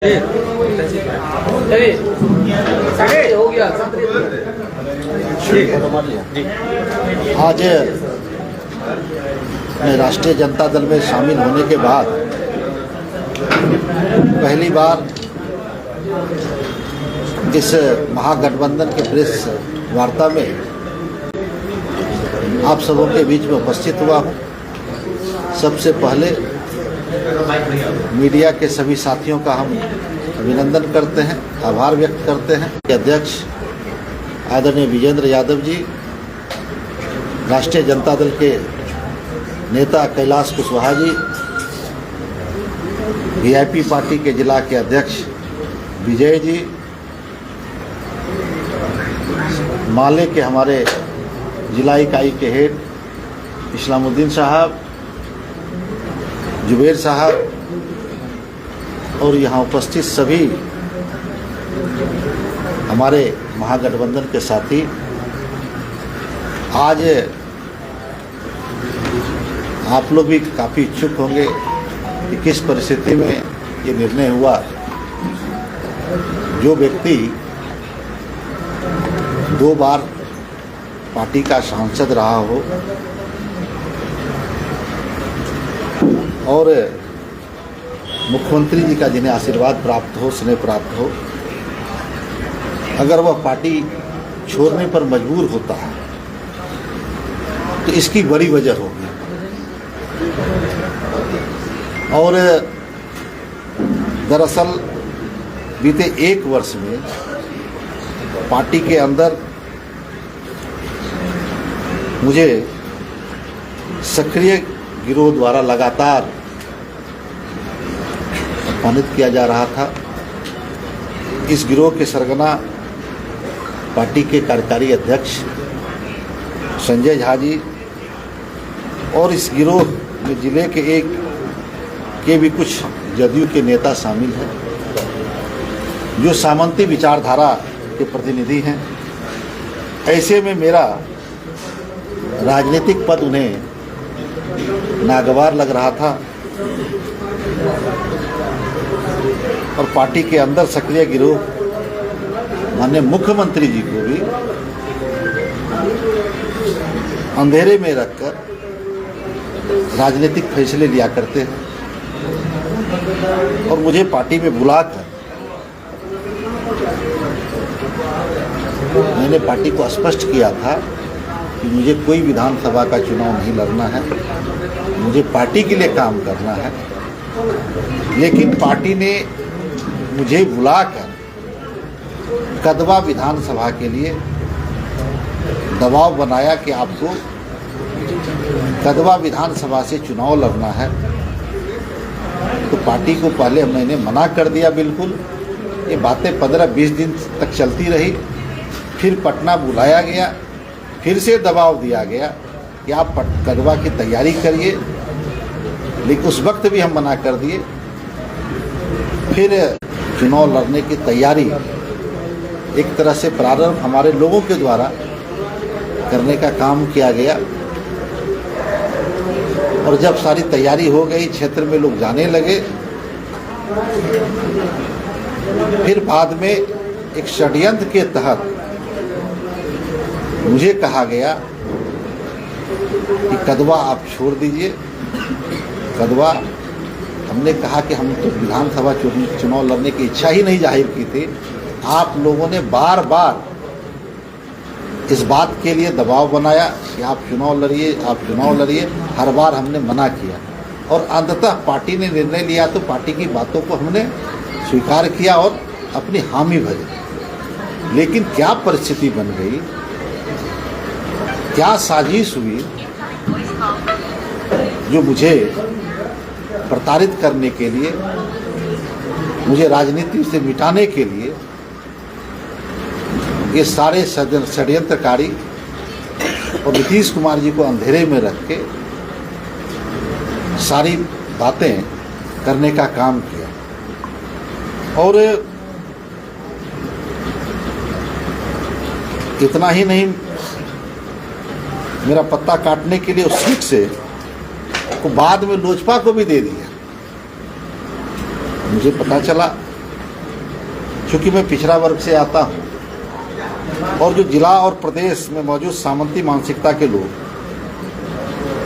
हो गया। आज मैं राष्ट्रीय जनता दल में शामिल होने के बाद पहली बार इस महागठबंधन के प्रेस वार्ता में आप सबों के बीच में उपस्थित हुआ हूँ। सबसे पहले मीडिया के सभी साथियों का हम अभिनंदन करते हैं, आभार व्यक्त करते हैं। अध्यक्ष आदरणीय विजेंद्र यादव जी, राष्ट्रीय जनता दल के नेता कैलाश कुशवाहा जी, वीआईपी पार्टी के जिला के अध्यक्ष विजय जी, माले के हमारे जिला इकाई के हेड इस्लामुद्दीन साहब, जुबेर साहब और यहाँ उपस्थित सभी हमारे महागठबंधन के साथी। आज आप लोग भी काफ़ी इच्छुक होंगे कि किस परिस्थिति में ये निर्णय हुआ। जो व्यक्ति 2 बार पार्टी का सांसद रहा हो और मुख्यमंत्री जी का जिन्हें आशीर्वाद प्राप्त हो, स्नेह प्राप्त हो, अगर वह पार्टी छोड़ने पर मजबूर होता है तो इसकी बड़ी वजह होगी। और दरअसल बीते 1 वर्ष में पार्टी के अंदर मुझे सक्रिय गिरोह द्वारा लगातार अपमानित किया जा रहा था। इस गिरोह के सरगना पार्टी के कार्यकारी अध्यक्ष संजय झा जी और इस गिरोह में जिले के भी कुछ जदयू के नेता शामिल हैं जो सामंती विचारधारा के प्रतिनिधि हैं। ऐसे में मेरा राजनीतिक पद उन्हें नागवार लग रहा था और पार्टी के अंदर सक्रिय गिरोह माननीय मुख्यमंत्री जी को भी अंधेरे में रखकर राजनीतिक फैसले लिया करते हैं। और मुझे पार्टी में बुलाकर मैंने पार्टी को स्पष्ट किया था कि मुझे कोई विधानसभा का चुनाव नहीं लड़ना है, मुझे पार्टी के लिए काम करना है। लेकिन पार्टी ने मुझे बुलाकर कदवा विधानसभा के लिए दबाव बनाया कि आपको कदवा विधानसभा से चुनाव लड़ना है। तो पार्टी को पहले मैंने मना कर दिया बिल्कुल। ये बातें 15-20 दिन तक चलती रही। फिर पटना बुलाया गया, फिर से दबाव दिया गया कि आप कदवा की तैयारी करिए, लेकिन उस वक्त भी हम मना कर दिए। फिर चुनाव लड़ने की तैयारी एक तरह से प्रारंभ हमारे लोगों के द्वारा करने का काम किया गया। और जब सारी तैयारी हो गई, क्षेत्र में लोग जाने लगे, फिर बाद में एक षड्यंत्र के तहत मुझे कहा गया कि कदवा आप छोड़ दीजिए। कदवा हमने कहा कि हम तो विधानसभा चुनाव लड़ने की इच्छा ही नहीं जाहिर की थी। आप लोगों ने बार बार इस बात के लिए दबाव बनाया कि आप चुनाव लड़िए, आप चुनाव लड़िए। हर बार हमने मना किया और अंततः पार्टी ने निर्णय लिया तो पार्टी की बातों को हमने स्वीकार किया और अपनी हामी भरी। लेकिन क्या परिस्थिति बन गई, क्या साजिश हुई जो मुझे प्रताड़ित करने के लिए, मुझे राजनीति से मिटाने के लिए ये सारे षड्यंत्रकारी और नीतीश कुमार जी को अंधेरे में रख के सारी बातें करने का काम किया। और इतना ही नहीं, मेरा पत्ता काटने के लिए उस सीट से को बाद में लोजपा को भी दे दिया। मुझे पता चला चूँकि मैं पिछड़ा वर्ग से आता हूँ और जो जिला और प्रदेश में मौजूद सामंती मानसिकता के लोग,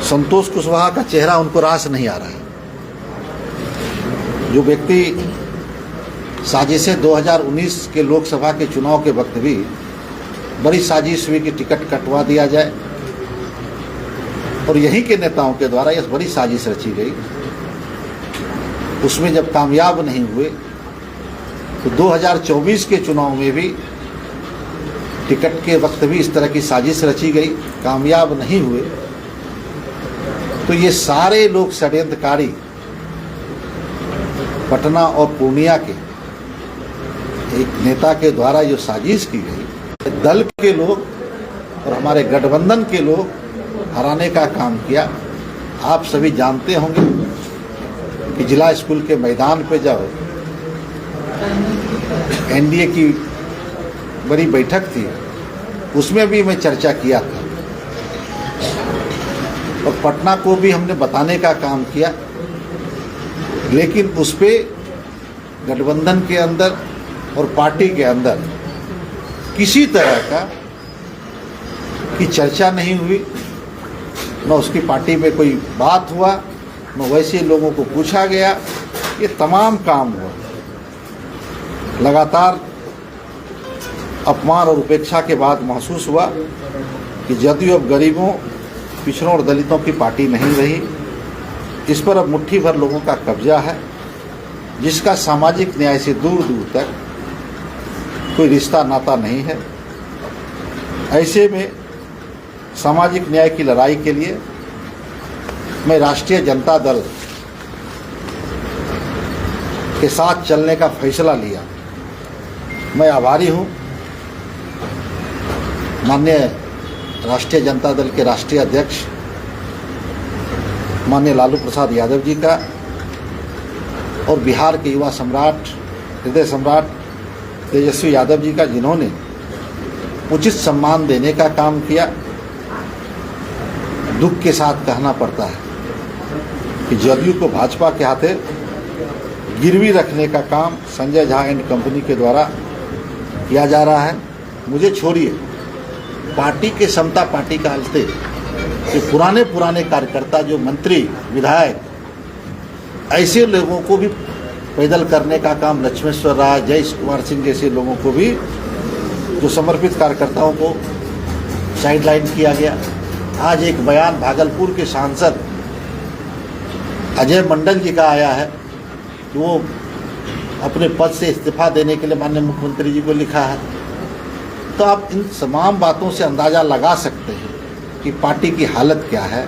संतोष कुशवाहा का चेहरा उनको रास नहीं आ रहा है। जो व्यक्ति साजिशें 2019 के लोकसभा के चुनाव के वक्त भी बड़ी साजिश हुई कि टिकट कटवा दिया जाए और यहीं के नेताओं के द्वारा यह बड़ी साजिश रची गई, उसमें जब कामयाब नहीं हुए तो 2024 के चुनाव में भी टिकट के वक्त भी इस तरह की साजिश रची गई, कामयाब नहीं हुए। तो ये सारे लोग षड्यंत्रकारी पटना और पूर्णिया के एक नेता के द्वारा जो साजिश की गई, दल के लोग और हमारे गठबंधन के लोग हराने का काम किया। आप सभी जानते होंगे कि जिला स्कूल के मैदान पे जब एनडीए की बड़ी बैठक थी उसमें भी मैं चर्चा किया था और पटना को भी हमने बताने का काम किया, लेकिन उस पे गठबंधन के अंदर और पार्टी के अंदर किसी तरह का की चर्चा नहीं हुई, न उसकी पार्टी में कोई बात हुआ, न वैसे लोगों को पूछा गया। ये तमाम काम हुआ। लगातार अपमान और उपेक्षा के बाद महसूस हुआ कि जदयू अब गरीबों, पिछड़ों और दलितों की पार्टी नहीं रही। इस पर अब मुट्ठी भर लोगों का कब्जा है, जिसका सामाजिक न्याय से दूर दूर तक कोई रिश्ता नाता नहीं है। ऐसे में सामाजिक न्याय की लड़ाई के लिए मैं राष्ट्रीय जनता दल के साथ चलने का फैसला लिया। मैं आभारी हूँ माननीय राष्ट्रीय जनता दल के राष्ट्रीय अध्यक्ष माननीय लालू प्रसाद यादव जी का और बिहार के युवा सम्राट, हृदय सम्राट तेजस्वी यादव जी का, जिन्होंने उचित सम्मान देने का काम किया। दुख के साथ कहना पड़ता है कि जदयू को भाजपा के हाथे गिरवी रखने का काम संजय झा एंड कंपनी के द्वारा किया जा रहा है। मुझे छोड़िए, पार्टी के समता पार्टी का हलते कि पुराने कार्यकर्ता जो मंत्री विधायक, ऐसे लोगों को भी पैदल करने का काम लक्ष्मेश्वर राय, जय कुमार सिंह जैसे लोगों को भी, जो समर्पित कार्यकर्ताओं को साइडलाइन किया गया। आज एक बयान भागलपुर के सांसद अजय मंडल जी का आया है कि वो अपने पद से इस्तीफा देने के लिए माननीय मुख्यमंत्री जी को लिखा है। तो आप इन तमाम बातों से अंदाज़ा लगा सकते हैं कि पार्टी की हालत क्या है,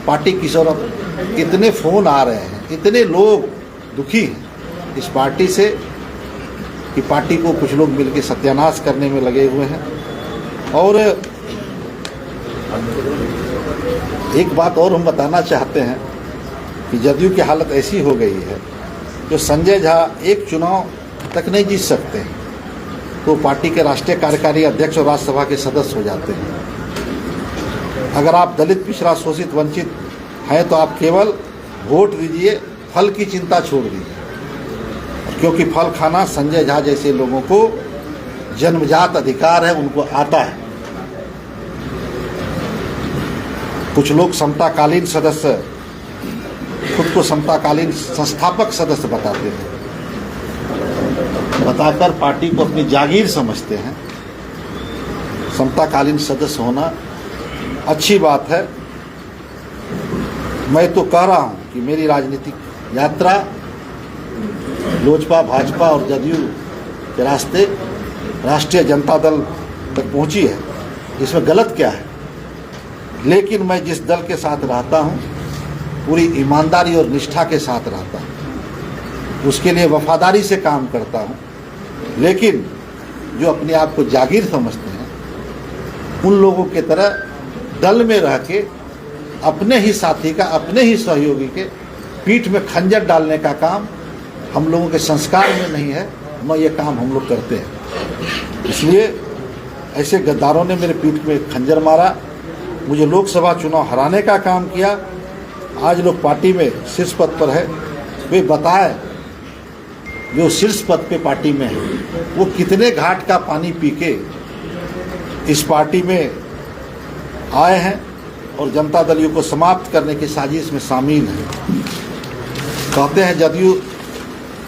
पार्टी की सूरत। इतने फ़ोन आ रहे हैं, इतने लोग दुखी हैं इस पार्टी से कि पार्टी को कुछ लोग मिलकर सत्यानाश करने में लगे हुए हैं। और एक बात और हम बताना चाहते हैं कि जदयू की हालत ऐसी हो गई है, जो संजय झा एक चुनाव तक नहीं जीत सकते हैं तो पार्टी के राष्ट्रीय कार्यकारी अध्यक्ष और राज्यसभा के सदस्य हो जाते हैं। अगर आप दलित, पिछड़ा, शोषित, वंचित हैं तो आप केवल वोट दीजिए, फल की चिंता छोड़ दीजिए, क्योंकि फल खाना संजय झा जैसे लोगों को जन्मजात अधिकार है, उनको आता है। कुछ लोग समताकालीन सदस्य, खुद को समताकालीन संस्थापक सदस्य बताते हैं, बताकर पार्टी को अपनी जागीर समझते हैं। समताकालीन सदस्य होना अच्छी बात है। मैं तो कह रहा हूं कि मेरी राजनीतिक यात्रा लोजपा, भाजपा और जदयू के रास्ते राष्ट्रीय जनता दल तक पहुंची है। इसमें गलत क्या है? लेकिन मैं जिस दल के साथ रहता हूं पूरी ईमानदारी और निष्ठा के साथ रहता हूं, उसके लिए वफादारी से काम करता हूं। लेकिन जो अपने आप को जागीर समझते हैं, उन लोगों के तरह दल में रह के अपने ही साथी का, अपने ही सहयोगी के पीठ में खंजर डालने का काम हम लोगों के संस्कार में नहीं है, न ये काम हम लोग करते हैं। इसलिए ऐसे गद्दारों ने मेरे पीठ में खंजर मारा, मुझे लोकसभा चुनाव हराने का काम किया। आज लोग पार्टी में शीर्ष पद पर है, वे बताएं जो शीर्ष पद पे पार्टी में है, वो कितने घाट का पानी पी के इस पार्टी में आए हैं और जनता दल यू को समाप्त करने की साजिश में शामिल है। कहते हैं जदयू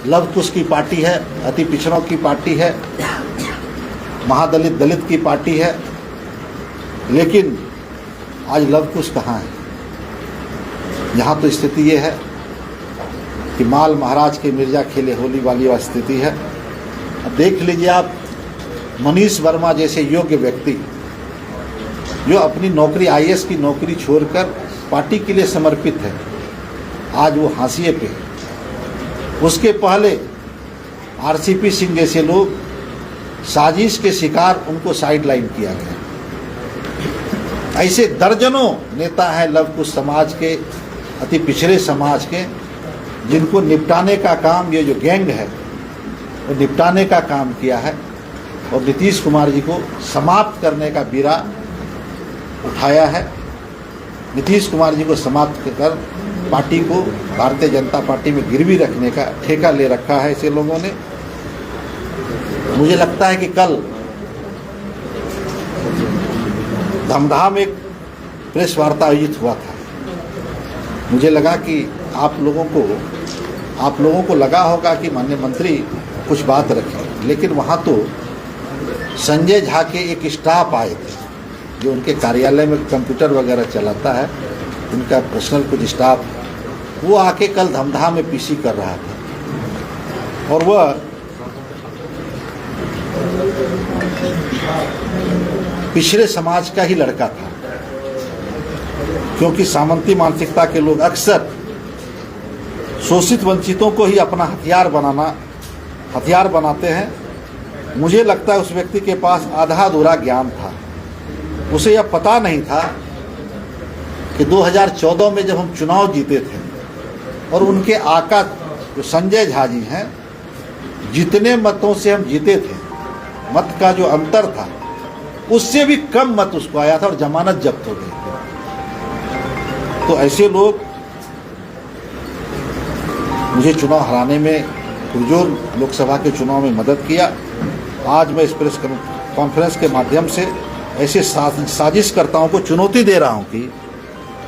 लव कुश की पार्टी है, अति पिछड़ों की पार्टी है, महादलित दलित की पार्टी है, लेकिन आज लव कुश कहाँ है? यहाँ तो स्थिति ये है कि माल महाराज के मिर्जा खेले होली वाली वह स्थिति है। अब देख लीजिए आप, मनीष वर्मा जैसे योग्य व्यक्ति जो अपनी नौकरी आईएएस की नौकरी छोड़कर पार्टी के लिए समर्पित है, आज वो हाशिए पे। उसके पहले आरसीपी सिंह जैसे लोग साजिश के शिकार, उनको साइडलाइन किया गया। ऐसे दर्जनों नेता हैं लव कुश समाज के, अति पिछड़े समाज के, जिनको निपटाने का काम ये जो गैंग है वो निपटाने का काम किया है और नीतीश कुमार जी को समाप्त करने का बीड़ा उठाया है। नीतीश कुमार जी को समाप्त कर पार्टी को, भारतीय जनता पार्टी में गिरवी रखने का ठेका ले रखा है ऐसे लोगों ने। मुझे लगता है कि कल धमधाम एक प्रेस वार्ता आयोजित हुआ था। मुझे लगा कि आप लोगों को लगा होगा कि माननीय मंत्री कुछ बात रखें, लेकिन वहाँ तो संजय झा के एक स्टाफ आए थे जो उनके कार्यालय में कंप्यूटर वगैरह चलाता है, उनका पर्सनल कुछ स्टाफ, वो आके कल धमधाम में पीसी कर रहा था और वह पिछड़े समाज का ही लड़का था। क्योंकि सामंती मानसिकता के लोग अक्सर शोषित वंचितों को ही अपना हथियार बनाते हैं। मुझे लगता है उस व्यक्ति के पास आधा अधूरा ज्ञान था। उसे यह पता नहीं था कि 2014 में जब हम चुनाव जीते थे और उनके आका जो संजय झा जी हैं, जितने मतों से हम जीते थे, मत का जो अंतर था उससे भी कम मत उसको आया था और जमानत जब्त हो गई थी। तो ऐसे लोग मुझे चुनाव हराने में पुरजोर लोकसभा के चुनाव में मदद किया। आज मैं इस प्रेस कॉन्फ्रेंस के माध्यम से ऐसे साजिशकर्ताओं को चुनौती दे रहा हूं कि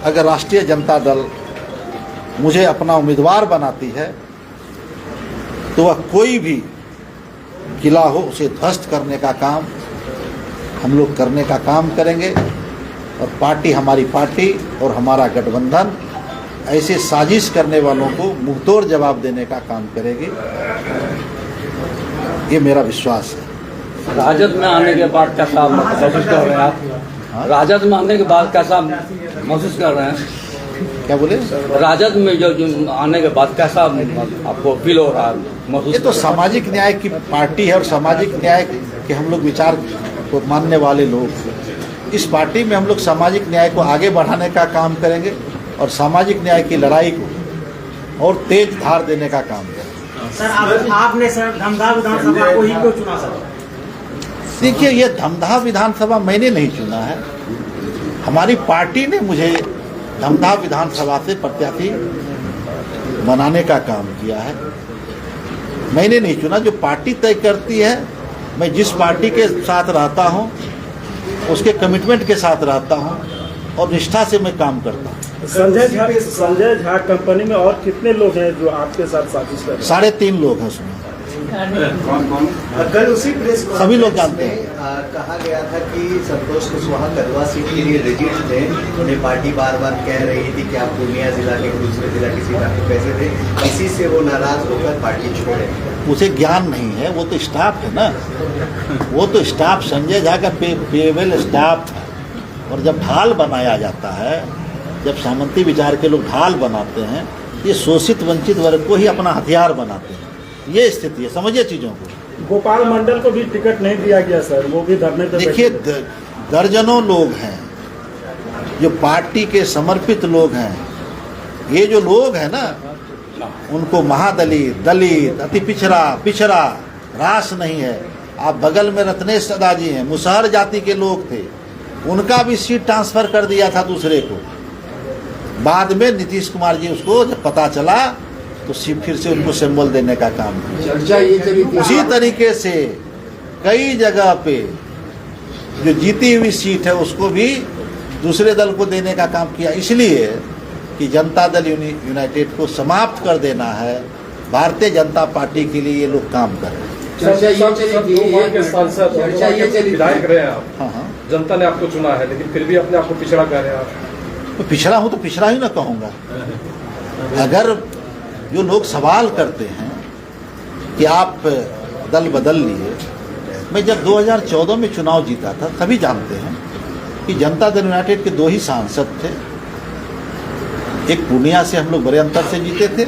अगर राष्ट्रीय जनता दल मुझे अपना उम्मीदवार बनाती है तो वह कोई भी किला हो उसे ध्वस्त करने का काम हम लोग करने का काम करेंगे और पार्टी, हमारी पार्टी और हमारा गठबंधन ऐसे साजिश करने वालों को मुंहतोड़ जवाब देने का काम करेगी। ये मेरा विश्वास है। राजद में आने के बाद कैसा महसूस कर रहे हैं आप? राजद में आने के बाद कैसा महसूस कर रहे हैं? क्या बोले? राजद में जो आने के बाद कैसा आपको फील हो रहा है? ये तो सामाजिक न्याय की पार्टी है और सामाजिक न्याय के हम लोग विचार को मानने वाले लोग। इस पार्टी में हम लोग सामाजिक न्याय को आगे बढ़ाने का काम करेंगे और सामाजिक न्याय की लड़ाई को और तेज धार देने का काम करेंगे। सर आपने सर धमधा विधानसभा को ही क्यों चुना सर? देखिए, ये धमधा विधानसभा मैंने नहीं चुना है, हमारी पार्टी ने मुझे धमधा विधानसभा से प्रत्याशी बनाने का काम किया है। मैंने नहीं चुना, जो पार्टी तय करती है। मैं जिस पार्टी के साथ रहता हूं उसके कमिटमेंट के साथ रहता हूं और निष्ठा से मैं काम करता हूं। संजय झा कंपनी में और कितने लोग हैं जो आपके साथ साजिश कर रहे हैं? 3.5 लोग हैं उसमें। कल उसी प्रेस सभी लोग जानते हैं। कहा गया था कि संतोष कुशवाहा कदवा सीट के लिए रिजिड थे। उन्हें पार्टी बार बार कह रही थी कि आप पूर्णिया जिला के दूसरे जिला की सीट आपको कैसे थे, इसी से वो नाराज होकर पार्टी छोड़े। उसे ज्ञान नहीं है, वो तो स्टाफ है ना, वो तो स्टाफ संजय झा का पेवेल स्टाफ है। और जब ढाल बनाया जाता है, जब सामंती विचार के लोग ढाल बनाते हैं, ये शोषित वंचित वर्ग को ही अपना हथियार बनाते हैं। ये स्थिति है, समझिए चीज़ों को। गोपाल मंडल को भी टिकट नहीं दिया गया सर, वो भी धरने पर। देखिए, दर्जनों लोग हैं जो पार्टी के समर्पित लोग हैं। ये जो लोग हैं ना, उनको महादलित, दलित, अति पिछड़ा रास नहीं है। आप बगल में रत्नेश दादाजी हैं, मुसहर जाति के लोग थे, उनका भी सीट ट्रांसफर कर दिया था दूसरे को। बाद में नीतीश कुमार जी उसको जब पता चला तो फिर से उनको सिंबल देने का काम किया। चर्चा ये चली थी उसी तरीके से कई जगह पे जो जीती हुई सीट है उसको भी दूसरे दल को देने का काम किया, इसलिए कि जनता दल यूनाइटेड को समाप्त कर देना है। भारतीय जनता पार्टी के लिए ये लोग काम कर रहे हैं। चर्चा ये चली थी सांसद चर्चा ये चली विधायक रहे हैं आप, हाँ हाँ, जनता ने आपको चुना है, लेकिन फिर भी अपने आप को पिछड़ा कह रहे हैं आप। तो पिछड़ा हूँ तो पिछड़ा ही ना कहूँगा। अगर जो लोग सवाल करते हैं कि आप दल बदल लिए, मैं जब 2014 में चुनाव जीता था तभी जानते हैं कि जनता दल यूनाइटेड के 2 ही सांसद थे। एक पूर्णिया से हम लोग बड़े अंतर से जीते थे,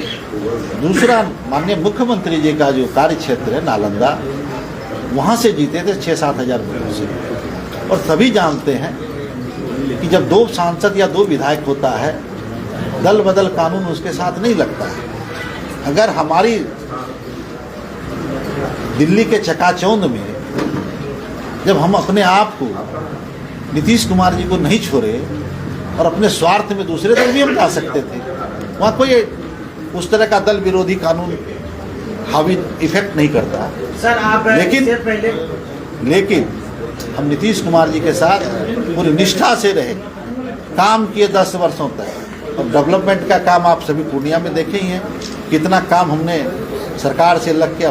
दूसरा माननीय मुख्यमंत्री जी का जो कार्य क्षेत्र है नालंदा, वहाँ से जीते थे 6-7 हज़ार वोटों से। और सभी जानते हैं कि जब 2 सांसद या 2 विधायक होता है, दल बदल कानून उसके साथ नहीं लगता है। अगर हमारी दिल्ली के चकाचौंध में जब हम अपने आप को नीतीश कुमार जी को नहीं छोड़े और अपने स्वार्थ में दूसरे दल भी हम जा सकते थे, वहाँ कोई उस तरह का दल विरोधी कानून हावी इफेक्ट नहीं करता। सर आप लेकिन हम नीतीश कुमार जी के साथ पूरी निष्ठा से रहे, काम किए 10 वर्षों तक। और डेवलपमेंट का काम आप सभी पूर्णिया में देखे ही हैं, कितना काम हमने सरकार से लग के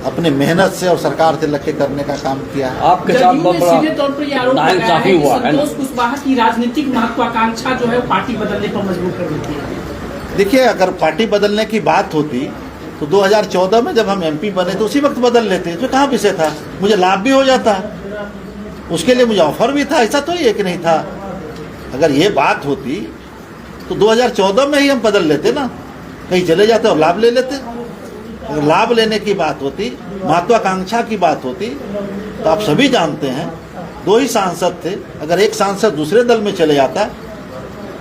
अपने मेहनत से और सरकार से लग के करने का काम किया है। आपके साथ बहुत बड़ा सीधे तौर पर ये आरोप लगाया है नाइंसाफी कि हुआ है। संतोष कुशवाहा की राजनीतिक महत्वाकांक्षा जो है वो पार्टी बदलने पर मजबूर कर देती है। देखिए, अगर पार्टी बदलने की बात होती तो 2014 में जब हम एमपी बने तो उसी वक्त बदल लेते, जो कहाँ विषय था, मुझे लाभ भी हो जाता, उसके लिए मुझे ऑफर भी था, ऐसा तो ही एक नहीं था। अगर ये बात होती तो 2014 में ही हम बदल लेते ना, कहीं चले जाते और लाभ ले लेते। अगर लाभ लेने की बात होती, महत्वाकांक्षा की बात होती, तो आप सभी जानते हैं 2 ही सांसद थे। अगर एक सांसद दूसरे दल में चले जाता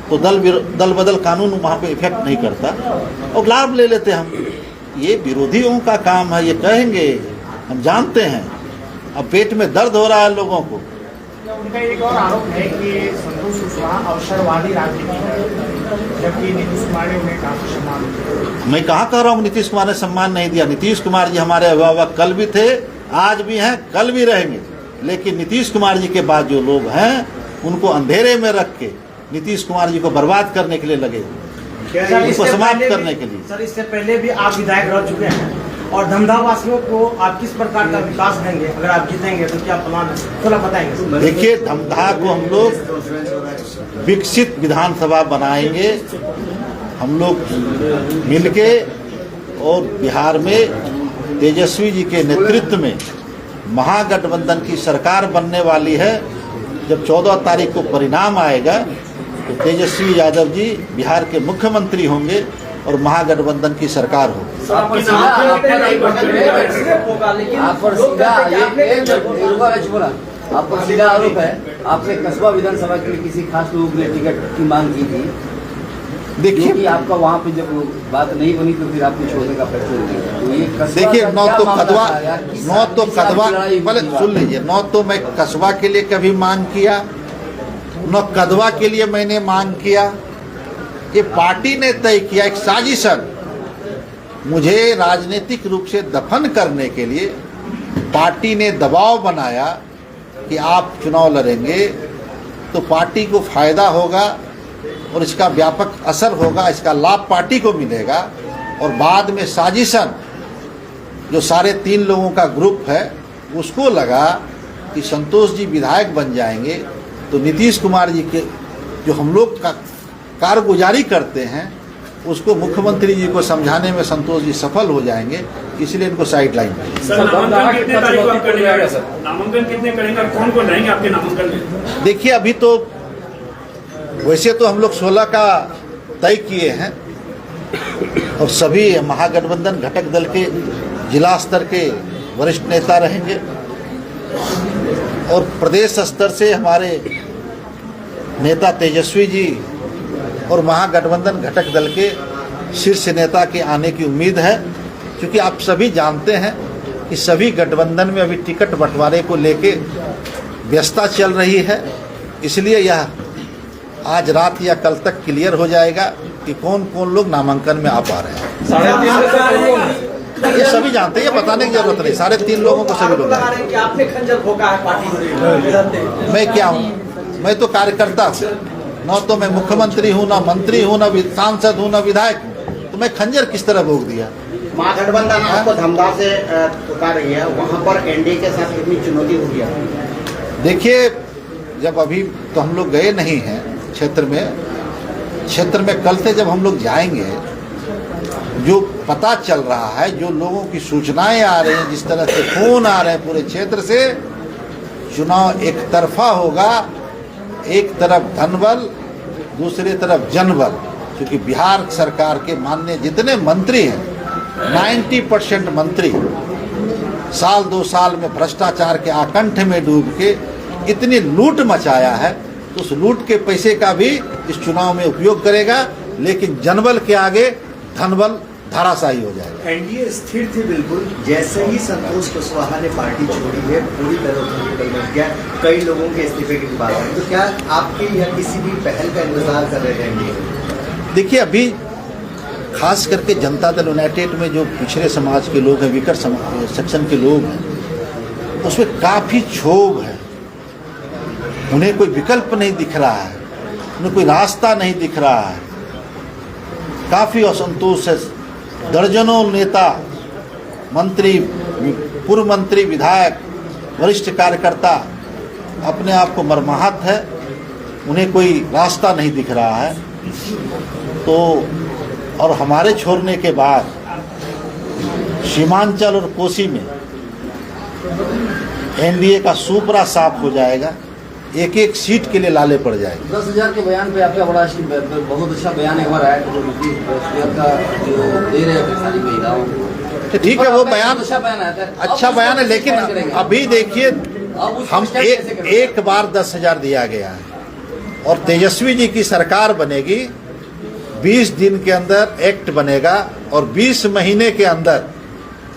तो दल बदल कानून वहाँ पे इफेक्ट नहीं करता और लाभ ले लेते हम। ये विरोधियों का काम है, ये कहेंगे, हम जानते हैं। अब पेट में दर्द हो रहा है लोगों को। उनका एक और आरोप है कि संतोष कुशवाहा अवसरवादी राजनीति है, जबकि नीतीश कुमार ने उन्हें काफी सम्मान दिया। मैं कहाँ कह रहा हूँ नीतीश कुमार ने सम्मान नहीं दिया। नीतीश कुमार जी हमारे अभिभावक कल भी थे, आज भी हैं, कल भी रहेंगे। लेकिन नीतीश कुमार जी के बाद जो लोग हैं उनको अंधेरे में रख के नीतीश कुमार जी को बर्बाद करने के लिए लगे, उनको समाप्त करने के लिए। सर, इससे पहले भी आप विधायक रह चुके हैं और धमधा वासियों को आप किस प्रकार का विकास देंगे? अगर आप जीतेंगे तो क्या प्लान है, थोड़ा बताएंगे। देखिए, धमधा को हम लोग विकसित विधानसभा बनाएंगे, हम लोग मिलके। और बिहार में तेजस्वी जी के नेतृत्व में महागठबंधन की सरकार बनने वाली है। जब 14 तारीख को परिणाम आएगा तो तेजस्वी यादव जी बिहार के मुख्यमंत्री होंगे और महागठबंधन की सरकार होगी। आप पर सीधा आरोप है, आपने कस्बा विधानसभा के लिए किसी खास लोगों के लिए टिकट की मांग की थी। देखिए, कि आपका वहाँ पे जब बात नहीं बनी तो फिर आपको छोड़ने का फैसला लिया। तो ये कस्बा देखिए, का नौ क्या तो मामला कदवा था यार? किस पहले सुन लीजिए, न तो मैं कस्बा के लिए कभी मांग किया, न कदवा के लिए मैंने मांग किया। ये पार्टी ने तय किया, एक साजिशन मुझे राजनीतिक रूप से दफन करने के लिए पार्टी ने दबाव बनाया कि आप चुनाव लड़ेंगे तो पार्टी को फायदा होगा और इसका व्यापक असर होगा, इसका लाभ पार्टी को मिलेगा। और बाद में साजिशन जो 3.5 लोगों का ग्रुप है उसको लगा कि संतोष जी विधायक बन जाएंगे तो नीतीश कुमार जी के जो हम लोग का कारगुजारी करते हैं उसको मुख्यमंत्री जी को समझाने में संतोष जी सफल हो जाएंगे, इसलिए इनको साइड लाइन करेंगे। सर, नामांकन कितने तारीख को आप करेंगे? सर, नामांकन कितने करेंगे, कौन को लाएंगे आपके नामांकन में? देखिए, अभी तो वैसे तो हम लोग 16 का तय किए हैं और सभी महागठबंधन घटक दल के जिला स्तर के वरिष्ठ नेता रहेंगे और प्रदेश स्तर से हमारे नेता तेजस्वी जी और महागठबंधन घटक दल के शीर्ष नेता के आने की उम्मीद है। क्योंकि आप सभी जानते हैं कि सभी गठबंधन में अभी टिकट बंटवारे को लेके व्यस्तता चल रही है, इसलिए यह आज रात या कल तक क्लियर हो जाएगा। कि कौन कौन लोग नामांकन में आ पा रहे हैं। 3.5 में से कौन कौन है? ये सभी जानते हैं, ये बताने की जरूरत नहीं। 3.5 लोगों को सभी लोग जानते हैं। कि आपने खंजर भोंका है पार्टी मैं क्या हूँ? मैं तो कार्यकर्ता हूँ, न तो मैं मुख्यमंत्री हूँ, ना मंत्री हूँ, ना सांसद हूँ, ना विधायक हूँ, तो मैं खंजर किस तरह भोग दिया? महागठबंधन आपको धमधा से पुकार रही है, वहाँ पर एनडीए के साथ कितनी चुनौती होगी आपको? देखिए, जब अभी तो हम लोग गए नहीं हैं क्षेत्र में, कल से जब हम लोग जाएंगे, जो पता चल रहा है, जो लोगों की सूचनाएं आ रही हैं, जिस तरह से फोन आ रहे हैं पूरे क्षेत्र से, चुनाव एक तरफा होगा। एक तरफ धनबल, दूसरी तरफ जनबल। क्योंकि बिहार सरकार के माननीय जितने मंत्री हैं, 90% मंत्री साल 2 साल में भ्रष्टाचार के आकंठ में डूब के इतनी लूट मचाया है, तो उस लूट के पैसे का भी इस चुनाव में उपयोग करेगा। लेकिन जनबल के आगे धनबल धराशायी हो जाएगा। एनडीए स्थिर थी बिल्कुल, जैसे ही संतोष कुशवाहा ने पार्टी छोड़ी है पूरी तरह से बदल गया। कई लोगों के इस्तीफे की बात है, तो क्या आपके या किसी भी पहल का इंतजार कर रहे थे एनडीए? देखिए, अभी खास करके जनता दल यूनाइटेड में जो पिछड़े समाज के लोग हैं, विकट सेक्शन के लोग हैं, उसमें काफ़ी क्षोभ है। उन्हें कोई विकल्प नहीं दिख रहा है, उन्हें कोई रास्ता नहीं दिख रहा है। काफ़ी असंतोष है। दर्जनों नेता, मंत्री, पूर्व मंत्री, विधायक, वरिष्ठ कार्यकर्ता अपने आप को मर्माहत है, उन्हें कोई रास्ता नहीं दिख रहा है। तो और हमारे छोड़ने के बाद सीमांचल और कोसी में एनडीए का सुपरा साफ हो जाएगा। एक एक सीट के लिए लाले पड़ जाएंगे। 10,000 के बयान पे आपका बड़ा बहुत अच्छा बयान एक बार आया का जो दे रहे हैं सारी महिलाओं को। तो ठीक है, वो बयान अच्छा बयान आया था, अच्छा बयान है, लेकिन अभी देखिए, हम एक बार 10,000 दिया गया है और तेजस्वी जी की सरकार बनेगी। 20 दिन के अंदर एक्ट बनेगा और 20 महीने के अंदर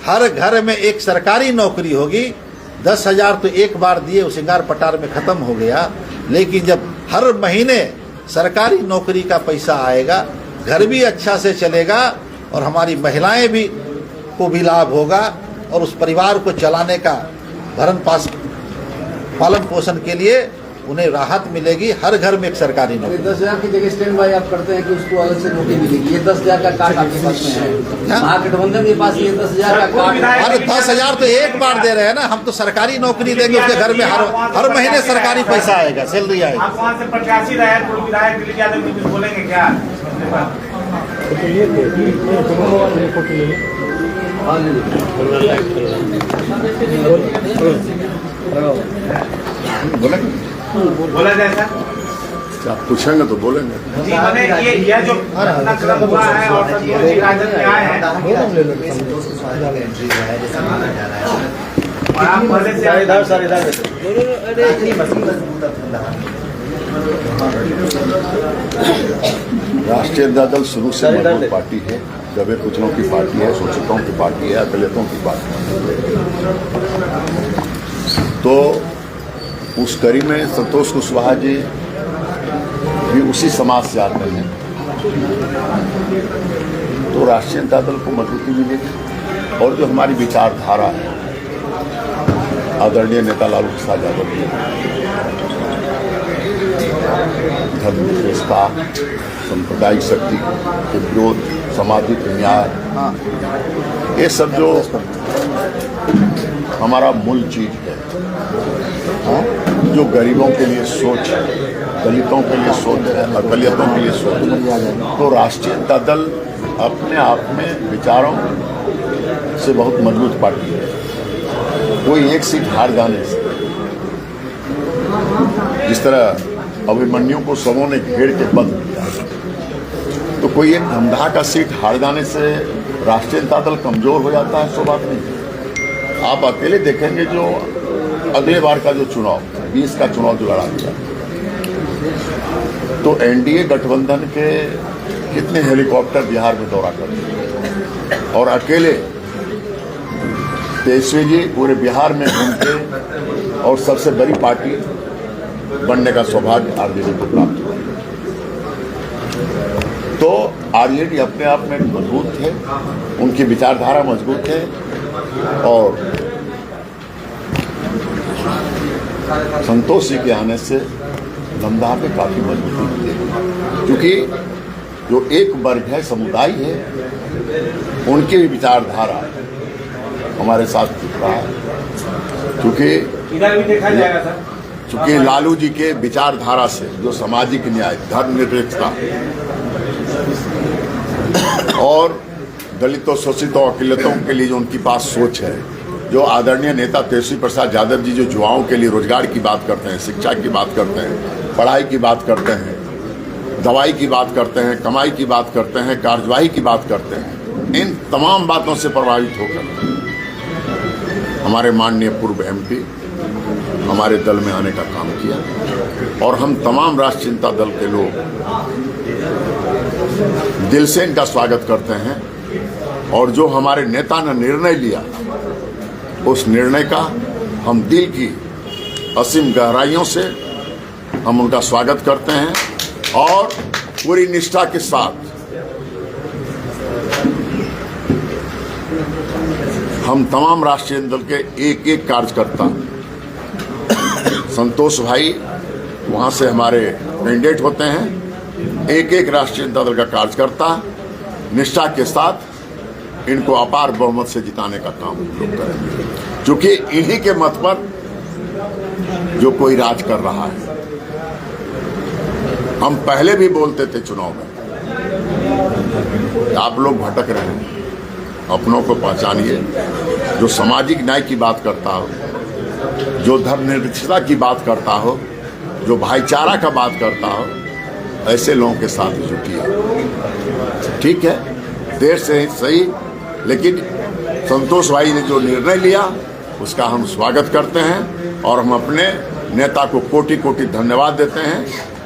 हर घर में एक सरकारी नौकरी होगी। 10,000 तो एक बार दिए, उस सिंगार पटार में खत्म हो गया। लेकिन जब हर महीने सरकारी नौकरी का पैसा आएगा, घर भी अच्छा से चलेगा और हमारी महिलाएं भी को भी लाभ होगा और उस परिवार को चलाने का पालन पोषण के लिए उन्हें राहत मिलेगी। हर घर में एक सरकारी नौकरी। 10,000 की जगह स्टैंड बाय आप करते हैं कि उसको अलग से नौकरी मिलेगी। ये 10,000 का कार्ड आपके पास में है, महागठबंधन के पास ये 10,000 का कार्ड। अरे 10,000 तो एक बार दे रहे हैं ना, हम तो सरकारी नौकरी देंगे, उसके घर में हर महीने सरकारी पैसा आएगा, सैलरी आएगी। आप वहाँ से प्रत्याशी रहे, पूर्व विधायक दिलीप यादव जी कुछ बोलेंगे क्या? बोला जाए सर? आप पूछेंगे तो बोलेंगे। जी, मैंने ये जो घटनाक्रम हुआ है और संतोष जी राजद में आए हैं, संतोष कुशवाहा का एंट्री हुआ है जैसा माना जा रहा है, और आप पहले से राष्ट्रीय जनता दल शुरू से मजबूत पार्टी है, दबे कुचलों की पार्टी है, शोषितों की पार्टी है, अकलियतों की पार्टी है। तो उस कड़ी में संतोष कुशवाहा जी भी उसी समाज से आते हैं, तो राष्ट्रीय जनता दल को मजबूती मिलेगी। और जो हमारी विचारधारा है, आदरणीय नेता लालू प्रसाद यादव जी, धर्मनिरपेक्षता, सांप्रदायिक शक्ति के विरोध, सामाजिक न्याय, ये सब जो हमारा मूल चीज है, जो गरीबों के लिए सोच है, दलितों के लिए सोच है, अकलियतों के लिए सोच है, तो राष्ट्रीय जनता दल अपने आप में विचारों से बहुत मजबूत पार्टी है। कोई एक सीट हार जाने से, जिस तरह अभिमन्यु को सबों ने घेर के बंद किया, तो कोई एक धमधा का सीट हार जाने से राष्ट्रीय जनता दल कमजोर हो जाता है, सो बात नहीं। आप अकेले देखेंगे जो अगले बार का जो चुनाव 20 का चुनाव जो लड़ा गया, तो एनडीए गठबंधन के कितने हेलीकॉप्टर बिहार में दौरा करते और अकेले तेजस्वी जी पूरे बिहार में घूमते और सबसे बड़ी पार्टी बनने का सौभाग्य आरजेडी को प्राप्त हुआ। तो आरजेडी अपने आप में मजबूत थे, उनकी विचारधारा मजबूत है और संतोष जी के आने से धमदाह पे काफी मजबूती मिलेगी, क्योंकि जो एक वर्ग है, समुदाय है, उनकी भी विचारधारा हमारे साथ जुड़ रहा है। क्योंकि इधर भी देखा जाएगा सर। चूंकि लालू जी के विचारधारा से जो सामाजिक न्याय, धर्मनिरपेक्षता और दलितों, शोषितों, अकिलतों के लिए जो उनकी पास सोच है, जो आदरणीय नेता तेजस्वी प्रसाद यादव जी जो युवाओं के लिए रोजगार की बात करते हैं, शिक्षा की बात करते हैं, पढ़ाई की बात करते हैं, दवाई की बात करते हैं, कमाई की बात करते हैं, कार्यवाही की बात करते हैं, इन तमाम बातों से प्रभावित होकर हमारे माननीय पूर्व एमपी हमारे दल में आने का काम किया और हम तमाम राष्ट्रीय जनता दल के लोग दिल से इनका स्वागत करते हैं। और जो हमारे नेता ने निर्णय लिया, उस निर्णय का हम दिल की असीम गहराइयों से हम उनका स्वागत करते हैं और पूरी निष्ठा के साथ हम तमाम राष्ट्रीय दल के एक एक कार्यकर्ता, संतोष भाई वहां से हमारे कैंडिडेट होते हैं, एक एक राष्ट्रीय जनता दल का कार्यकर्ता निष्ठा के साथ इनको अपार बहुमत से जिताने का काम हम लोग करेंगे, क्योंकि इन्हीं के मत पर जो कोई राज कर रहा है। हम पहले भी बोलते थे चुनाव में, आप लोग भटक रहे हैं, अपनों को पहचानिए। जो सामाजिक न्याय की बात करता हो, जो धर्मनिरपेक्षता की बात करता हो, जो भाईचारा का बात करता हो, ऐसे लोगों के साथ जुटिए। ठीक है, देर से सही, लेकिन संतोष भाई ने जो निर्णय लिया उसका हम स्वागत करते हैं और हम अपने नेता को कोटि कोटि धन्यवाद देते हैं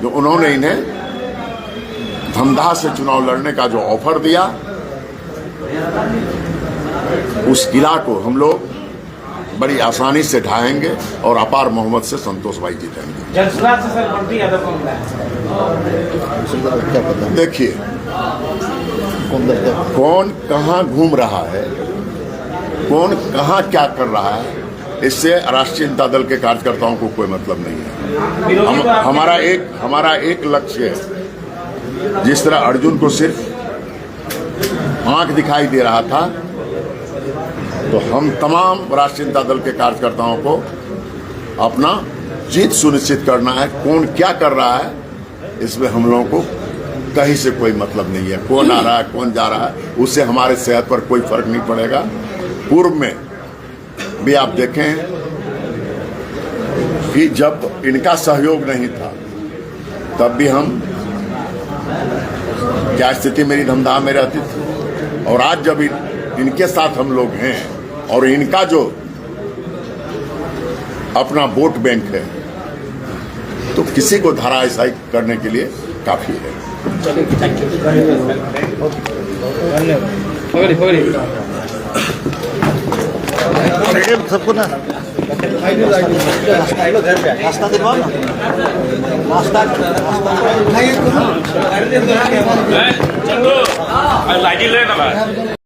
जो उन्होंने इन्हें धमदाह से चुनाव लड़ने का जो ऑफर दिया, उस किला को हम लोग बड़ी आसानी से ढाएंगे और अपार मोहम्मद से संतोष भाई जीतेंगे। जनसुराज से सर बंटी यादव को मिला है। देखिए कौन कहाँ घूम रहा है, कौन कहाँ क्या कर रहा है, इससे राष्ट्रीय जनता दल के कार्यकर्ताओं को कोई मतलब नहीं है। हमारा एक लक्ष्य है। जिस तरह अर्जुन को सिर्फ आंख दिखाई दे रहा था, तो हम तमाम राष्ट्रीय जनता दल के कार्यकर्ताओं को अपना जीत सुनिश्चित करना है। कौन क्या कर रहा है, इसमें हम लोगों को कहीं से कोई मतलब नहीं है। कौन आ रहा है, कौन जा रहा है, उससे हमारे सेहत पर कोई फर्क नहीं पड़ेगा। पूर्व में भी आप देखें कि जब इनका सहयोग नहीं था, तब भी हम क्या स्थिति मेरी धमदाह में रहती थी, और आज जब इनके साथ हम लोग हैं और इनका जो अपना वोट बैंक है, तो किसी को धराशायी करने के लिए काफी है। सबको ना रास्ता दिलवाओ ना, रास्ता